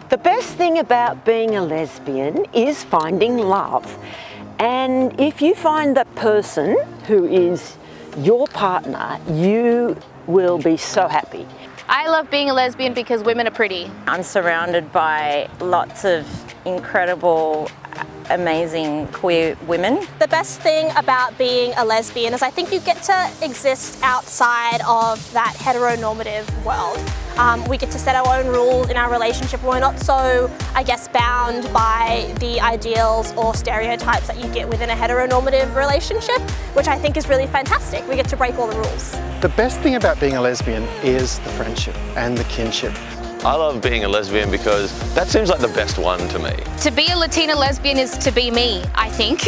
The best thing about being a lesbian is finding love. And if you find that person who is your partner, you will be so happy. I love being a lesbian because women are pretty. I'm surrounded by lots of incredible, amazing queer women. The best thing about being a lesbian is I think you get to exist outside of that heteronormative world. We get to set our own rules in our relationship. We're not so, I guess, bound by the ideals or stereotypes that you get within a heteronormative relationship, which I think is really fantastic. We get to break all the rules. The best thing about being a lesbian is the friendship and the kinship. I love being a lesbian because that seems like the best one to me. To be a Latina lesbian is to be me, I think.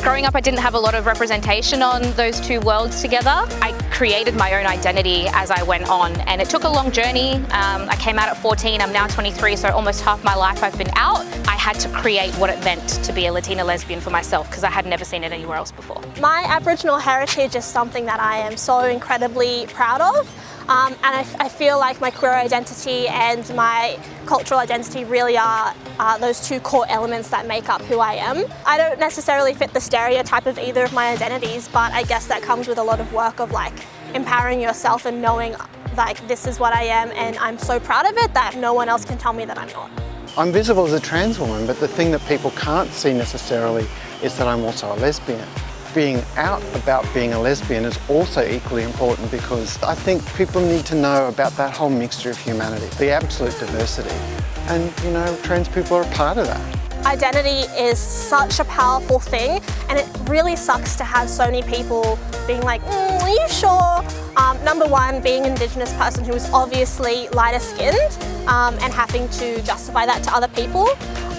Growing up, I didn't have a lot of representation on those two worlds together. I created my own identity as I went on, and it took a long journey. I came out at 14, I'm now 23, so almost half my life I've been out. I had to create what it meant to be a Latina lesbian for myself because I had never seen it anywhere else before. My Aboriginal heritage is something that I am so incredibly proud of. And I feel like my queer identity and my cultural identity really are those two core elements that make up who I am. I don't necessarily fit the stereotype of either of my identities, but I guess that comes with a lot of work of like empowering yourself and knowing like this is what I am, and I'm so proud of it that no one else can tell me that I'm not. I'm visible as a trans woman, but the thing that people can't see necessarily is that I'm also a lesbian. Being out about being a lesbian is also equally important because I think people need to know about that whole mixture of humanity, the absolute diversity. And, you know, trans people are a part of that. Identity is such a powerful thing, and it really sucks to have so many people being like, are you sure? Number one, being an Indigenous person who is obviously lighter skinned and having to justify that to other people.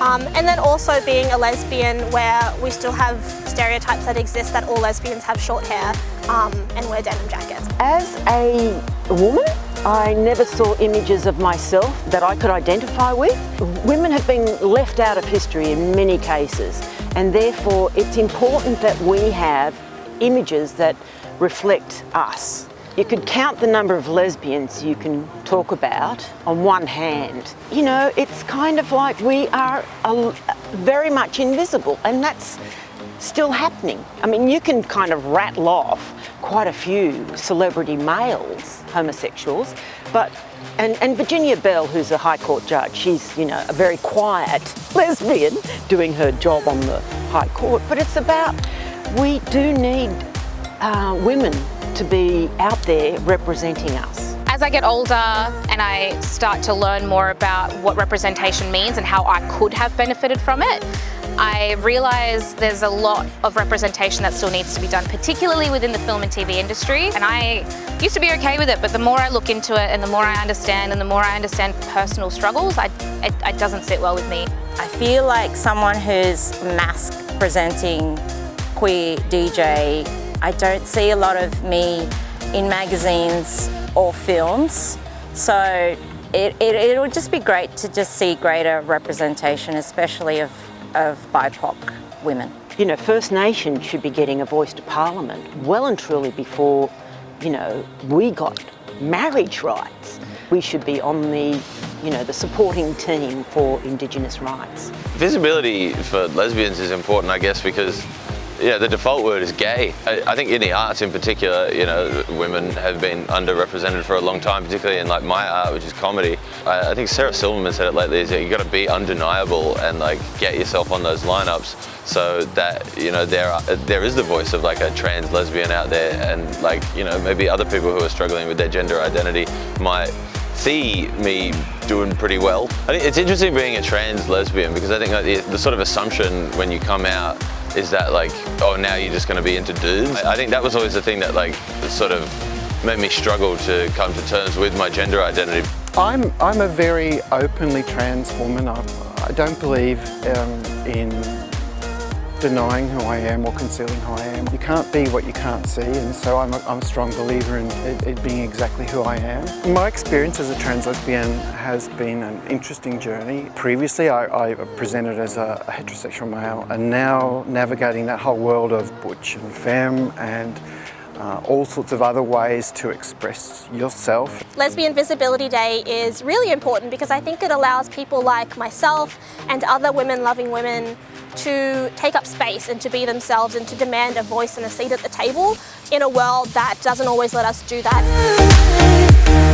And then also being a lesbian where we still have stereotypes that exist that all lesbians have short hair and wear denim jackets. As a woman, I never saw images of myself that I could identify with. Women have been left out of history in many cases, and therefore it's important that we have images that reflect us. You could count the number of lesbians you can talk about on one hand. You know, it's kind of like we are very much invisible, and that's still happening. I mean, you can kind of rattle off quite a few celebrity males, homosexuals, but and Virginia Bell, who's a High Court judge, she's, you know, a very quiet lesbian doing her job on the High Court. But it's about, we do need women to be out there representing us. As I get older and I start to learn more about what representation means and how I could have benefited from it, I realise there's a lot of representation that still needs to be done, particularly within the film and TV industry. And I used to be okay with it, but the more I look into it and the more I understand personal struggles, it doesn't sit well with me. I feel like someone who's mask presenting queer DJ, I don't see a lot of me in magazines or films, so it would just be great to just see greater representation, especially of BIPOC women. You know, First Nations should be getting a voice to Parliament well and truly before, you know, we got marriage rights. We should be on the, you know, the supporting team for Indigenous rights. Visibility for lesbians is important, I guess, because the default word is gay. I think in the arts in particular, you know, women have been underrepresented for a long time, particularly in like my art, which is comedy. I think Sarah Silverman said it lately, is that you got to be undeniable and like get yourself on those lineups so that, you know, there is the voice of like a trans lesbian out there, and like, you know, maybe other people who are struggling with their gender identity might see me doing pretty well. I think it's interesting being a trans lesbian because I think like the sort of assumption when you come out is that like, oh, now you're just going to be into dudes. I think that was always the thing that like sort of made me struggle to come to terms with my gender identity. I'm a very openly trans woman. I don't believe in denying who I am or concealing who I am. You can't be what you can't see, and so I'm a strong believer in it being exactly who I am. My experience as a trans lesbian has been an interesting journey. Previously I presented as a heterosexual male, and now navigating that whole world of butch and femme and all sorts of other ways to express yourself. Lesbian Visibility Day is really important because I think it allows people like myself and other women-loving women to take up space and to be themselves and to demand a voice and a seat at the table in a world that doesn't always let us do that.